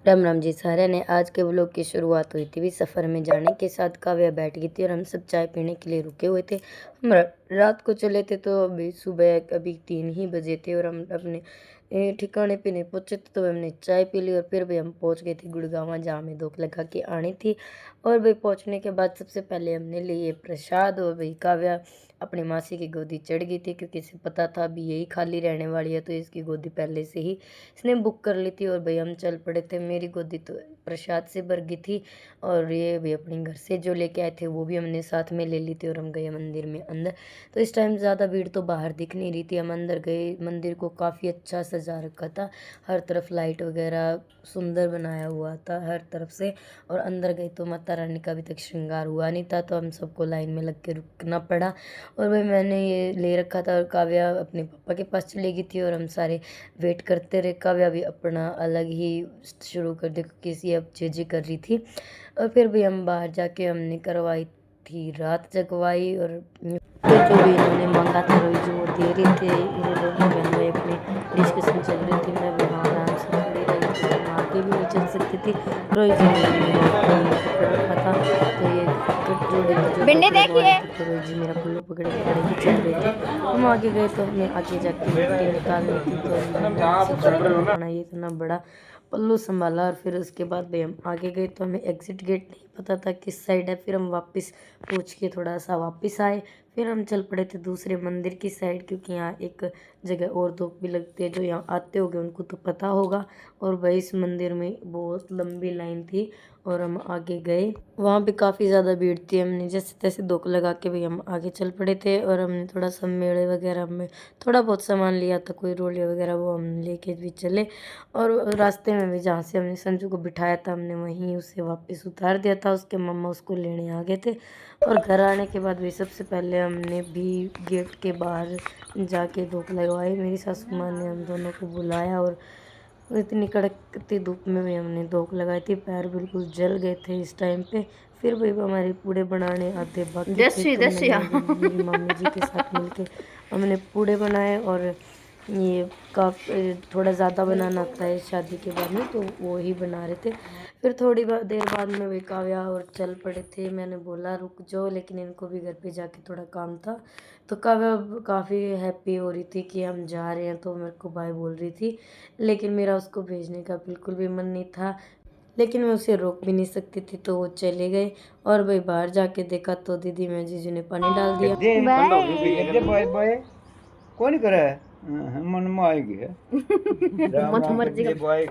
राम राम जी सारे ने। आज के व्लॉग की शुरुआत हुई थी भी सफ़र में जाने के साथ। काव्या बैठ गई थी और हम सब चाय पीने के लिए रुके हुए थे। हम रात को चले थे तो अभी सुबह अभी 3 ही बजे थे और हम अपने ठिकाने पे नहीं पहुँचे थे। तो हमने चाय पी ली और फिर भी हम पहुँच गए थे गुड़गांव, जहाँ हमें धूप लगा के आनी थी। और भाई पहुँचने के बाद सबसे पहले हमने लिए प्रसाद। और भाई काव्या अपनी मासी की गोदी चढ़ गई थी, क्योंकि इसे पता था अभी यही खाली रहने वाली है, तो इसकी गोदी पहले से ही इसने बुक कर ली थी। और भाई हम चल पड़े थे। मेरी गोदी तो प्रसाद से भर गई थी और ये भी अपने घर से जो लेके आए थे वो भी हमने साथ में ले ली थी। और हम गए मंदिर में अंदर। तो इस टाइम ज़्यादा भीड़ तो बाहर दिख नहीं रही थी। हम अंदर गए, मंदिर को काफ़ी अच्छा सजा रखा था, हर तरफ लाइट वगैरह सुंदर बनाया हुआ था हर तरफ से। और अंदर गए तो माता रानी का अभी तक श्रृंगार हुआ नहीं था, तो हम सबको लाइन में लग के रुकना पड़ा। और भाई मैंने ये ले रखा था और काव्या अपने पापा के पास चली गई थी और हम सारे वेट करते रहे। काव्या भी अपना अलग ही शुरू कर दी, किसी अब चीज़ें कर रही थी। और फिर भी हम बाहर जाके हमने करवाई थी रात जगवाई। और तो जो भी इन्होंने मांगा था रोई जो वो दे रहे थे। ये दोनों बहन भाई अपनी डिस्कशन चल रही थी। मैं भी वहाँ आराम से खड़ी रही थी, मैं आगे भी नहीं चल सकती थी। रोई जी ने पकड़ रखा था, तो ये बिन्नी देखिए, तो रोई जी मेरा पल्लू पकड़ के खड़े ही चल रहे थे। हम आगे गए तो हमें आगे जाके मिट्टी निकालनी थी, तो हमने ये इतना बड़ा पल्लू संभाला। और फिर उसके बाद भाई हम आगे गए तो हमें एग्जिट गेट नहीं पता था किस साइड है। फिर हम वापस पूछ के थोड़ा सा वापस आए। फिर हम चल पड़े थे दूसरे मंदिर की साइड, क्योंकि यहाँ एक जगह और धूप भी लगती है, जो यहाँ आते होंगे उनको तो पता होगा। और भाई इस मंदिर में बहुत लंबी लाइन थी और हम आगे गए, वहाँ पे काफ़ी ज़्यादा भीड़ थी। हमने जैसे तैसे धोख लगा के भाई हम आगे चल पड़े थे। और हमने थोड़ा सा मेड़े वगैरह में थोड़ा बहुत सामान लिया था, कोई रोले वगैरह, वो हम लेके भी चले। और रास्ते में भी जहाँ से हमने संजू को बिठाया था, हमने वहीं उसे वापस उतार दिया था। उसके मम्मा उसको लेने आ गए थे। और घर आने के बाद भी सबसे पहले हमने भी गेट के बाहर जाके धूप लगवाई। मेरी सासू माँ ने हम दोनों को बुलाया और इतनी कड़कती धूप में भी हमने धूप लगाई थी, पैर बिल्कुल जल गए थे इस टाइम पे। फिर भी हमारे पूड़े बनाने आधे बाकी थे, तो मेरी मामी जी के साथ मिलके हमने पूड़े बनाए। और ये काफ़ी थोड़ा ज़्यादा बनाना आता है शादी के बाद में, तो वो ही बना रहे थे। फिर थोड़ी देर बाद में वे काव्या और चल पड़े थे। मैंने बोला रुक जाओ, लेकिन इनको भी घर पे जाके थोड़ा काम था। तो काव्या काफ़ी हैप्पी हो रही थी कि हम जा रहे हैं, तो मेरे को बाय बोल रही थी। लेकिन मेरा उसको भेजने का बिल्कुल भी मन नहीं था, लेकिन मैं उसे रोक भी नहीं सकती थी, तो वो चले गए। और भाई बाहर जाके देखा तो दीदी में जीजू ने पानी डाल दिया। बाय कौन करे मन में आएगी है। राम राम कर दे बाय।